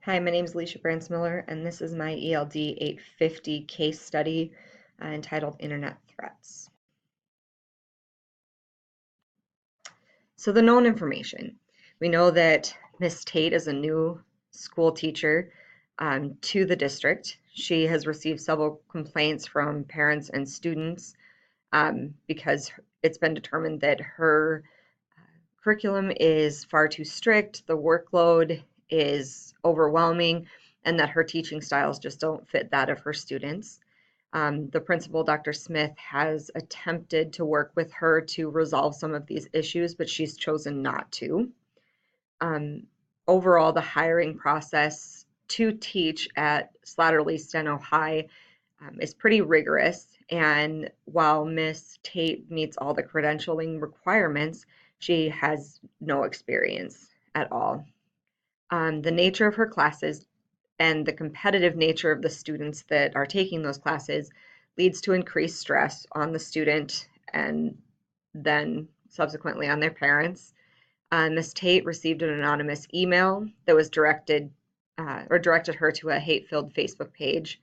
Hi, my name is Brantz-Miller, and this is my ELD 850 case study entitled Internet Threats. So the known information. We know that Miss Tate is a new school teacher to the district. She has received several complaints from parents and students because it's been determined that her curriculum is far too strict, the workload is overwhelming, and that her teaching styles just don't fit that of her students. The principal, Dr. Smith, has attempted to work with her to resolve some of these issues, but she's chosen not to. Overall, the hiring process to teach at Slattery-Steno High is pretty rigorous, and while Miss Tate meets all the credentialing requirements, she has no experience at all. The nature of her classes and the competitive nature of the students that are taking those classes leads to increased stress on the student and then subsequently on their parents. Ms. Tate received an anonymous email that was directed her to a hate-filled Facebook page.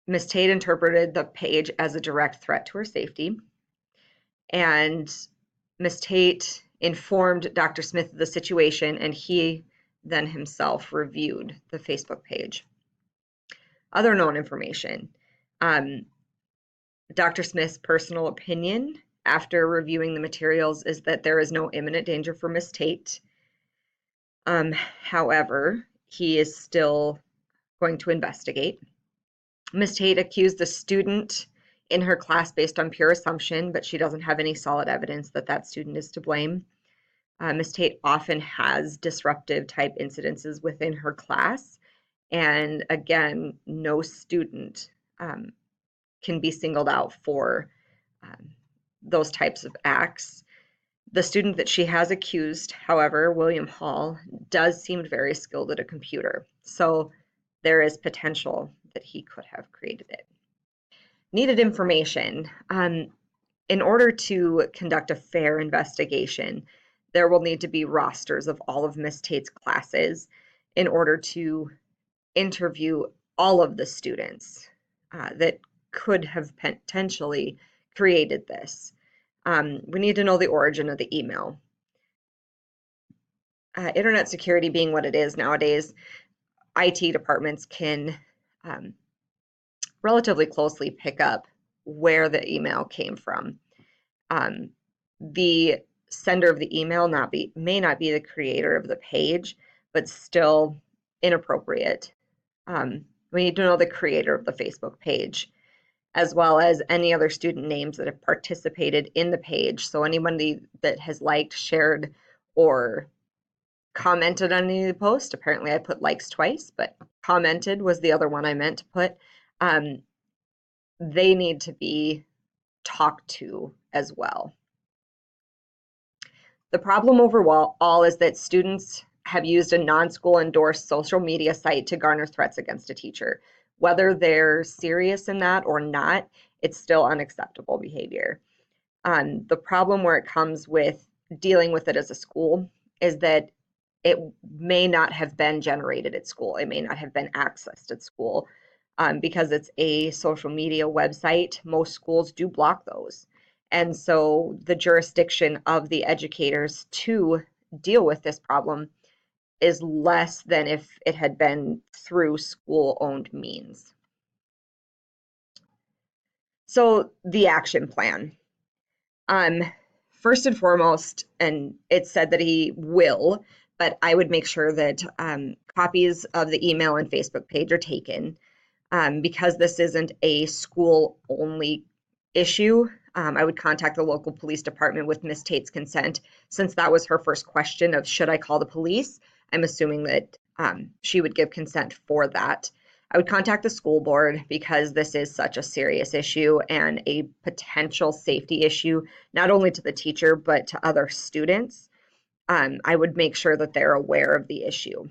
Ms. Tate interpreted the page as a direct threat to her safety, and Ms. Tate informed Dr. Smith of the situation, and he then himself reviewed the Facebook page. Other known information. Dr. Smith's personal opinion after reviewing the materials is that there is no imminent danger for Ms. Tate. However, he is still going to investigate. Ms. Tate accused the student in her class based on pure assumption, but she doesn't have any solid evidence that that student is to blame. Ms. Tate often has disruptive type incidences within her class, and again, no student can be singled out for those types of acts. The student that she has accused, however, William Hall, does seem very skilled at a computer, so there is potential that he could have created it. Needed information. In order to conduct a fair investigation, there will need to be rosters of all of Miss Tate's classes in order to interview all of the students that could have potentially created this. We need to know the origin of the email. Internet security being what it is nowadays, IT departments can relatively closely pick up where the email came from. The sender of the email may not be the creator of the page, but still inappropriate. We need to know the creator of the Facebook page, as well as any other student names that have participated in the page. So anyone that has liked, shared, or commented on any of the posts. Apparently I put likes twice, but commented was the other one I meant to put. They need to be talked to as well. The problem overall is that students have used a non-school endorsed social media site to garner threats against a teacher. Whether they're serious in that or not, it's still unacceptable behavior. The problem where it comes with dealing with it as a school is that it may not have been generated at school. It may not have been accessed at school because it's a social media website. Most schools do block those. And so the jurisdiction of the educators to deal with this problem is less than if it had been through school-owned means. So the action plan. First and foremost, and it said that he will, but I would make sure that copies of the email and Facebook page are taken because this isn't a school-only issue. I would contact the local police department with Miss Tate's consent, since that was her first question of should I call the police. I'm assuming that she would give consent for that. I would contact the school board because this is such a serious issue and a potential safety issue, not only to the teacher, but to other students. I would make sure that they're aware of the issue.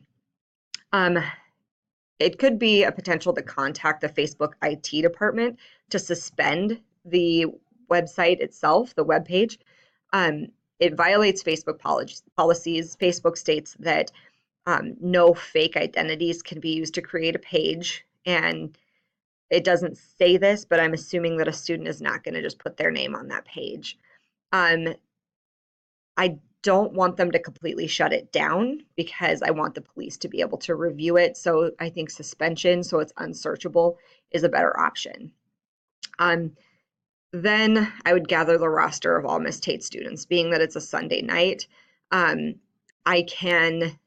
It could be a potential to contact the Facebook IT department to suspend the website itself, the web page. It violates Facebook policies. Facebook states that No fake identities can be used to create a page. And it doesn't say this, but I'm assuming that a student is not going to just put their name on that page. Um, I don't want them to completely shut it down because I want the police to be able to review it. So I think suspension, so it's unsearchable, is a better option. Then I would gather the roster of all Miss Tate students, being that it's a Sunday night. I can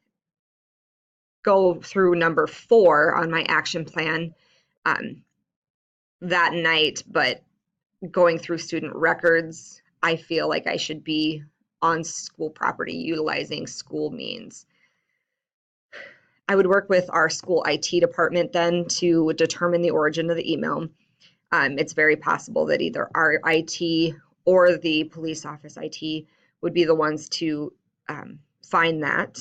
go through number 4 on my action plan that night, but going through student records, I feel like I should be on school property utilizing school means. I would work with our school IT department then to determine the origin of the email. It's very possible that either our IT or the police office IT would be the ones to find that.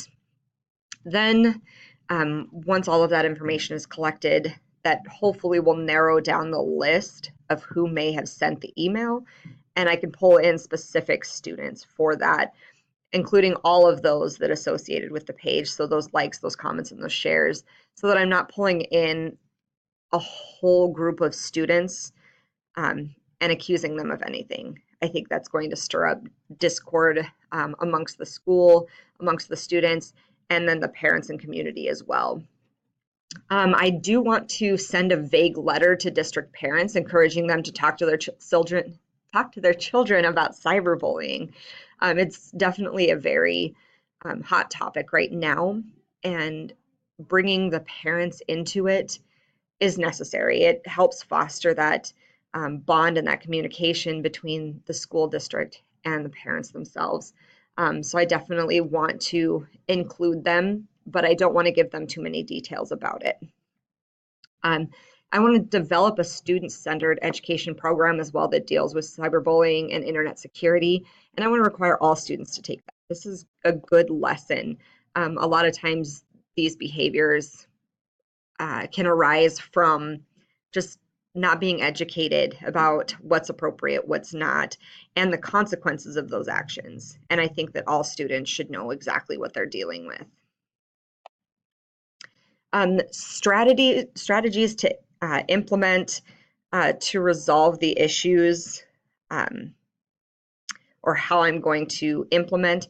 Then, once all of that information is collected, that hopefully will narrow down the list of who may have sent the email, and I can pull in specific students for that, including all of those that associated with the page, so those likes, those comments, and those shares, so that I'm not pulling in a whole group of students and accusing them of anything. I think that's going to stir up discord amongst the school, amongst the students, and then the parents and community as well. I do want to send a vague letter to district parents, encouraging them to talk to their children about cyberbullying. It's definitely a very hot topic right now, and bringing the parents into it is necessary. It helps foster that bond and that communication between the school district and the parents themselves. So I definitely want to include them, but I don't want to give them too many details about it. I want to develop a student-centered education program as well that deals with cyberbullying and internet security, and I want to require all students to take that. This is a good lesson. A lot of times these behaviors can arise from just not being educated about what's appropriate, what's not, and the consequences of those actions. And I think that all students should know exactly what they're dealing with. Strategies to implement to resolve the issues, or how I'm going to implement.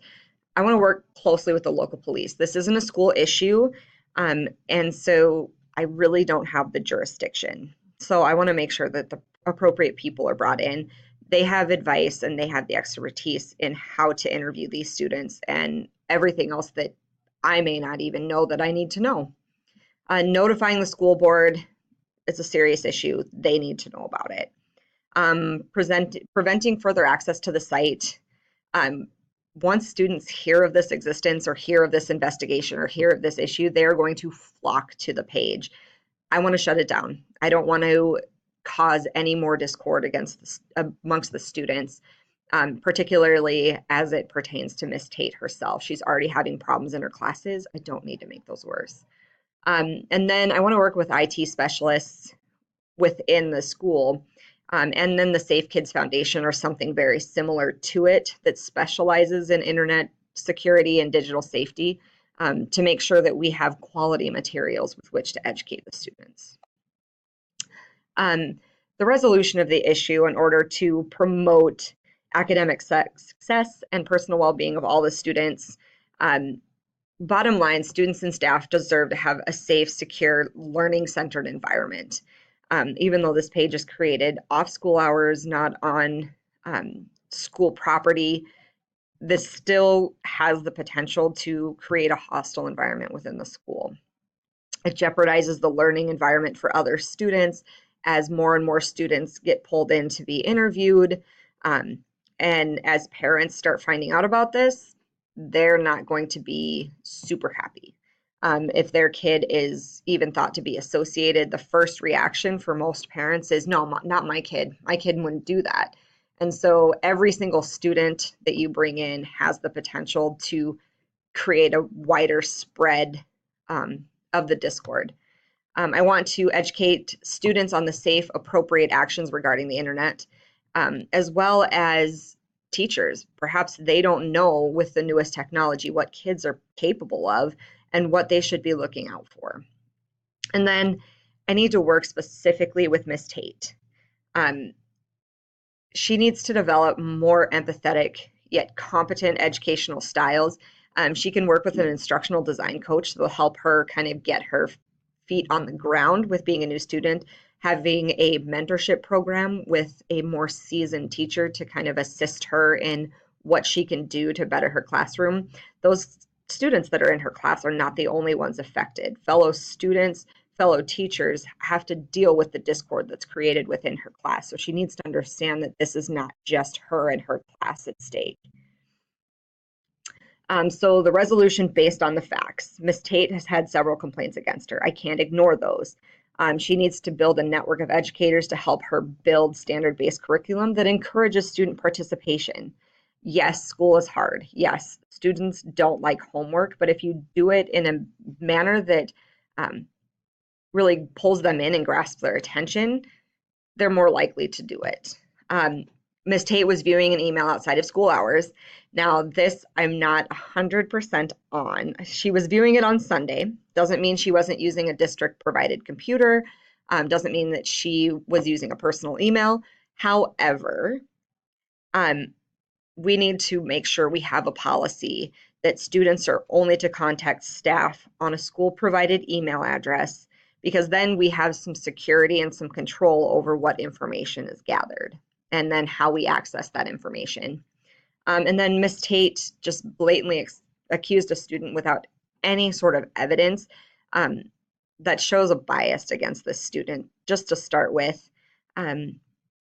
I want to work closely with the local police. This isn't a school issue, and so I really don't have the jurisdiction. So I want to make sure that the appropriate people are brought in. They have advice and they have the expertise in how to interview these students and everything else that I may not even know that I need to know. Notifying the school board is a serious issue. They need to know about it. Preventing further access to the site. Once students hear of this existence or hear of this investigation or hear of this issue, they're going to flock to the page. I want to shut it down. I don't want to cause any more discord amongst the students, particularly as it pertains to Miss Tate herself. She's already having problems in her classes. I don't need to make those worse. And then I want to work with IT specialists within the school, and then the Safe Kids Foundation or something very similar to it that specializes in internet security and digital safety, to make sure that we have quality materials with which to educate the students. The resolution of the issue in order to promote academic success and personal well-being of all the students. Bottom line, students and staff deserve to have a safe, secure, learning-centered environment. Even though this page is created off school hours, not on school property, this still has the potential to create a hostile environment within the school. It jeopardizes the learning environment for other students as more and more students get pulled in to be interviewed. And as parents start finding out about this, they're not going to be super happy. If their kid is even thought to be associated, the first reaction for most parents is, no, not my kid. My kid wouldn't do that. And so every single student that you bring in has the potential to create a wider spread of the discord. I want to educate students on the safe, appropriate actions regarding the internet, as well as teachers. Perhaps they don't know with the newest technology what kids are capable of, and what they should be looking out for. And then I need to work specifically with Miss Tate. She needs to develop more empathetic yet competent educational styles. She can work with an instructional design coach that will help her kind of get her feet on the ground with being a new student, having a mentorship program with a more seasoned teacher to kind of assist her in what she can do to better her classroom. Those students that are in her class are not the only ones affected. Fellow students, fellow teachers have to deal with the discord that's created within her class. So she needs to understand that this is not just her and her class at stake. So the resolution based on the facts. Ms. Tate has had several complaints against her. I can't ignore those. She needs to build a network of educators to help her build standard-based curriculum that encourages student participation. Yes, school is hard. Yes, students don't like homework, but if you do it in a manner that really pulls them in and grasps their attention, they're more likely to do it. Ms. Tate was viewing an email outside of school hours. Now, this I'm not 100% on. She was viewing it on Sunday. Doesn't mean she wasn't using a district-provided computer. Doesn't mean that she was using a personal email. However, we need to make sure we have a policy that students are only to contact staff on a school-provided email address, because then we have some security and some control over what information is gathered and then how we access that information. And then Ms. Tate just blatantly accused a student without any sort of evidence that shows a bias against this student. Just to start with, I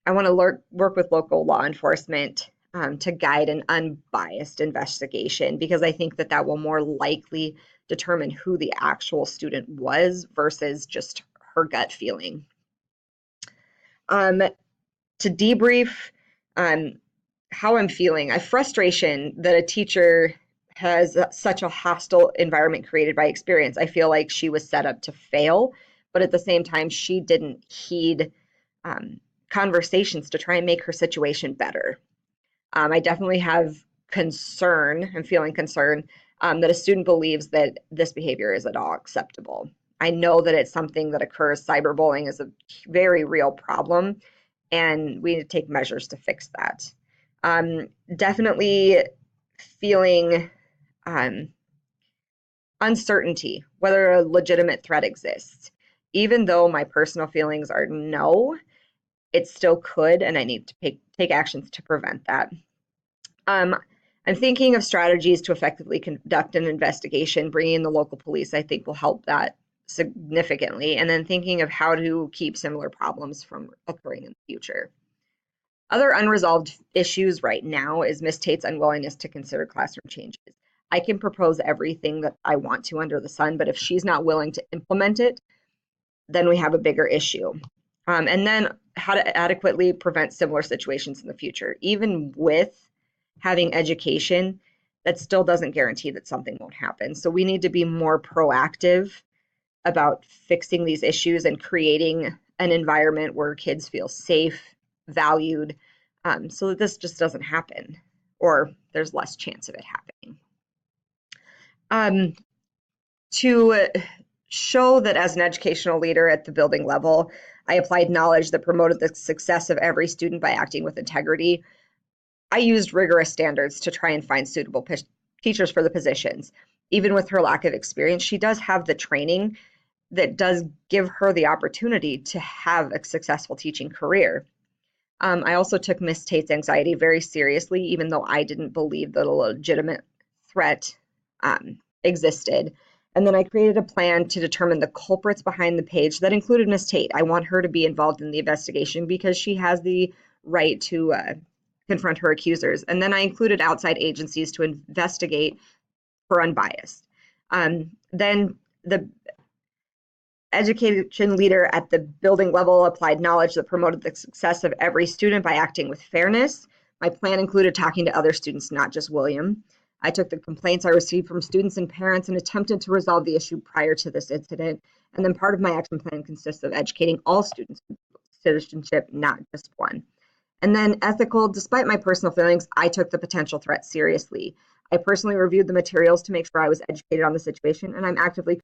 want to work with local law enforcement to guide an unbiased investigation, because I think that that will more likely determine who the actual student was versus just her gut feeling. To debrief how I'm feeling, I frustration that a teacher has such a hostile environment created by experience. I feel like she was set up to fail, but at the same time, she didn't heed conversations to try and make her situation better. I definitely have concern, I'm feeling concern, that a student believes that this behavior is at all acceptable. I know that it's something that occurs. Cyberbullying is a very real problem, and we need to take measures to fix that. Definitely feeling uncertainty whether a legitimate threat exists. Even though my personal feelings are no, it still could, and I need to take actions to prevent that. I'm thinking of strategies to effectively conduct an investigation. Bringing in the local police, I think, will help that significantly. And then thinking of how to keep similar problems from occurring in the future. Other unresolved issues right now is Ms. Tate's unwillingness to consider classroom changes. I can propose everything that I want to under the sun, but if she's not willing to implement it, then we have a bigger issue. And then how to adequately prevent similar situations in the future. Even with having education, that still doesn't guarantee that something won't happen. So we need to be more proactive about fixing these issues and creating an environment where kids feel safe, valued, so that this just doesn't happen, or there's less chance of it happening. To show that as an educational leader at the building level, I applied knowledge that promoted the success of every student by acting with integrity. I used rigorous standards to try and find suitable teachers for the positions. Even with her lack of experience, she does have the training that does give her the opportunity to have a successful teaching career. I also took Miss Tate's anxiety very seriously, even though I didn't believe that a legitimate threat existed. And then I created a plan to determine the culprits behind the page that included Miss Tate. I want her to be involved in the investigation because she has the right to confront her accusers. And then I included outside agencies to investigate for unbiased. Then the education leader at the building level applied knowledge that promoted the success of every student by acting with fairness. My plan included talking to other students, not just William. I took the complaints I received from students and parents and attempted to resolve the issue prior to this incident. And then part of my action plan consists of educating all students in citizenship, not just one. And then ethical, despite my personal feelings, I took the potential threat seriously. I personally reviewed the materials to make sure I was educated on the situation, and I'm actively